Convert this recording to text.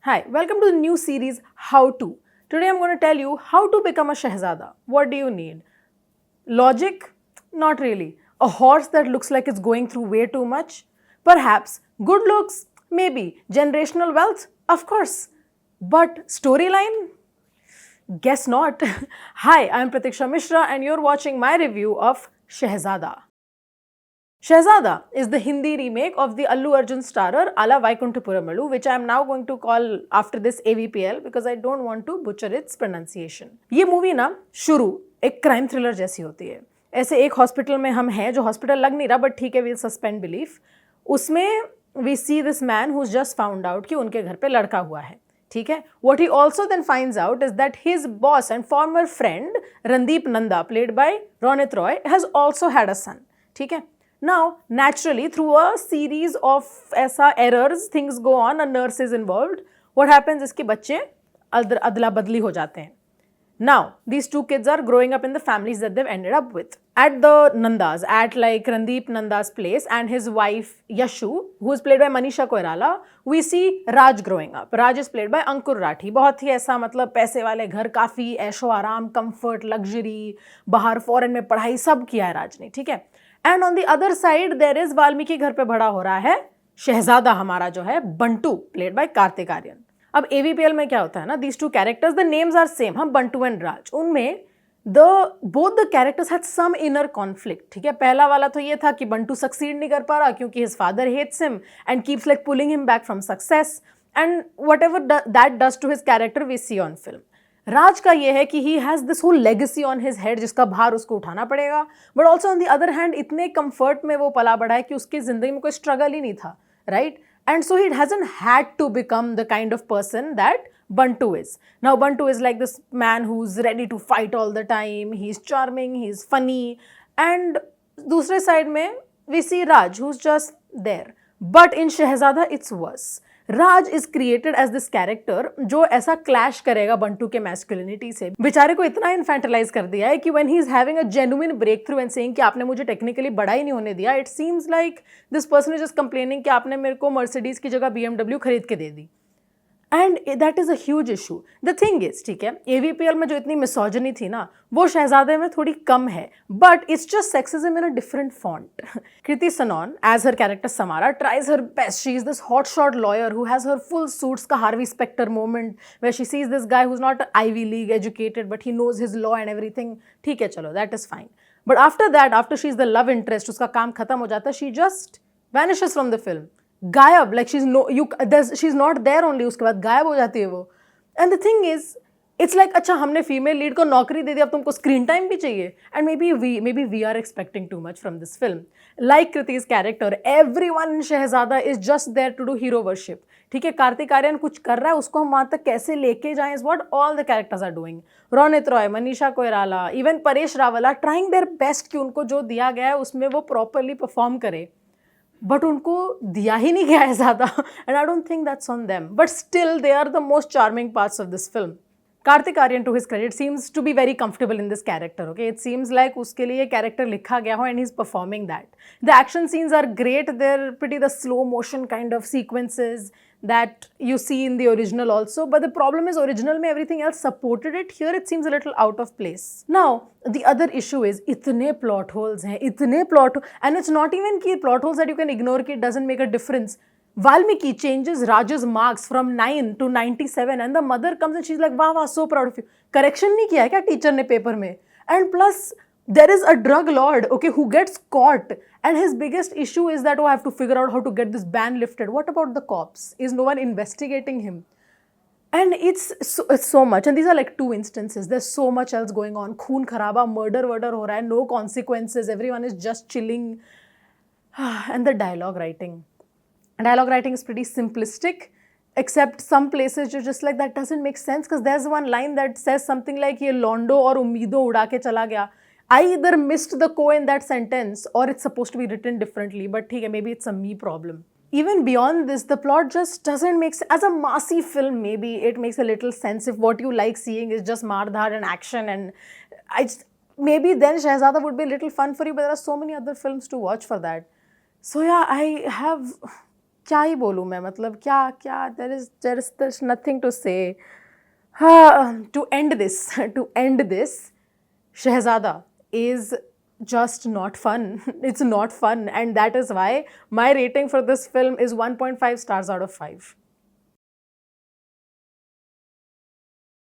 Hi, welcome to the new series How To. Today I'm going to tell you how to become a Shehzada. What do you need? Logic? Not really. A horse that looks like it's going through way too much? Perhaps. Good looks? Maybe. Generational wealth? Of course. But storyline? Guess not. Hi, I'm Pratiksha Mishra and you're watching my review of Shehzada. Shehzada is the Hindi remake of the Allu Arjun starrer Ala Vaikunthapuramalu, which I am now going to call after this AVPL because I don't want to butcher its pronunciation. ये movie ना शुरू एक crime thriller जैसी होती है. ऐसे एक hospital में हम हैं जो हॉस्पिटल लग नहीं रहा बट ठीक है वील सस्पेंड बिलीफ. उसमें we see this man who just found out कि उनके घर पे लड़का हुआ है. ठीक है. What he also then finds out is that his boss and former friend Randeep Nanda, played by Ronit Roy, has also had a son. ठीक है. Now, naturally, through a series of ऐसा errors, things go on, a nurse is involved. What happens is कि बच्चे अदला बदली हो जाते हैं. Now, these two kids are growing up in the families that they've ended up with. At the Nandas, at like Randeep Nanda's place and his wife Yashu, who is played by Manisha Koirala, we see Raj growing up. Raj is played by Ankur Rathi. बहुत ही ऐसा मतलब पैसे वाले घर, काफ़ी ऐशो आराम, comfort, luxury, बाहर foreign में पढ़ाई सब किया है राज ने. ठीक है. And on the other side there is Valmiki घर पे बड़ा हो रहा है शहजादा हमारा जो है बंटू, प्लेड बाय कार्तिक आर्यन. अब एवीपीएल में क्या होता है ना, these two characters the names are same. हम बंटू एंड राज, उनमें both the characters had some inner conflict. ठीक है. पहला वाला तो ये था कि बंटू सक्सीड नहीं कर पा रहा क्योंकि his father hates him and keeps like pulling him back from success and whatever that does to his character we see on film. Raj का ये है कि he has this whole legacy on his head जिसका भार उसको उठाना पड़ेगा. But also on the other hand इतने कंफर्ट में वो पला बढ़ा है कि उसकी जिंदगी में कोई स्ट्रगल ही नहीं था. Right. And so he hasn't had to become the kind of person that Bantu is. Now Bantu is like this man who's ready to fight all the time. He's charming, he's funny. And दूसरे side में we see Raj who's just there. But in Shehzada it's worse. Raj is created as this character जो ऐसा clash करेगा बंटू के masculinity से. बेचारे को इतना इन्फेंटलाइज कर दिया है कि when he is having a genuine breakthrough and saying कि आपने मुझे टेक्निकली बड़ा ही नहीं होने दिया, it seems like this person is just complaining कि आपने मेरे को मर्सिडीज की जगह BMW खरीद के दे दी. And that is a huge issue. The thing is, ठीक है, एवीपीएल में जो इतनी मिसोजनी थी ना वो शहजादे में थोड़ी कम है, but it's just sexism in a different font. Kriti Sanon as her character Samara tries her best. She is this hotshot lawyer who has her full Suits का Harvey Specter moment where she sees this guy who is not Ivy League educated but he knows his law and everything. ठीक है, चलो that is fine. But after that, after she is the love interest, उसका काम खत्म हो जाता है. She just vanishes from the film. गायब, like she is not there only. उसके बाद गायब हो जाती है वो. And the thing is it's like अच्छा हमने फीमेल लीड को नौकरी दे दी, अब तुमको स्क्रीन टाइम भी चाहिए. And maybe we are expecting too much from this film. Like Kriti's character, everyone in Shehzada is just there to do hero worship. ठीक है. कार्तिक आर्यन कुछ कर रहा है, उसको हम वहां तक कैसे लेके जाएं is what all the characters are doing. Ronit Roy, Manisha Koirala, even Paresh Rawal are trying their best कि उनको जो दिया गया है उसमें वो प्रॉपरली परफॉर्म करे. बट उनको दिया ही नहीं गया है ज़्यादा. And I don't think that's on them, but still they are the most charming parts of this film. Kartik Aaryan, to his credit, seems to be very comfortable in this character. Okay, it seems like उसके लिए character लिखा गया हो and he is performing that. The action scenes are great. There pretty the slow motion kind of sequences that you see in the original also, but the problem is original में everything else supported it. Here it seems a little out of place. Now the other issue is इतने plot holes हैं, इतने plot, and it's not even कि plot holes that you can ignore कि it doesn't make a difference. Valmiki changes Raj's marks from 9 to 97 and the mother comes and she's like वाह वाह so proud of you. Correction नहीं किया है क्या teacher ने paper में? And plus there is a drug lord, okay, who gets caught and his biggest issue is that, oh, I have to figure out how to get this ban lifted. What about the cops? Is no one investigating him? And it's so much, and these are like two instances. There's so much else going on. Khoon kharaba, murder ho raha hai, no consequences, everyone is just chilling. And the dialogue writing is pretty simplistic, except some places you're just like that doesn't make sense because there's one line that says something like ye londo aur umeedo uda ke chala gaya. I either missed the ko in that sentence or it's supposed to be written differently, but maybe it's a me problem. Even beyond this, the plot just doesn't make sense. As a massy film, maybe it makes a little sense if what you like seeing is just mardhar and action, and maybe then Shehzada would be a little fun for you, but there are so many other films to watch for that. So yeah, I have क्या ही बोलूँ मैं, मतलब क्या क्या, there is nothing to say. To end this, to end this, Shehzada is just not fun. It's not fun, and that is why my rating for this film is 1.5 stars out of 5.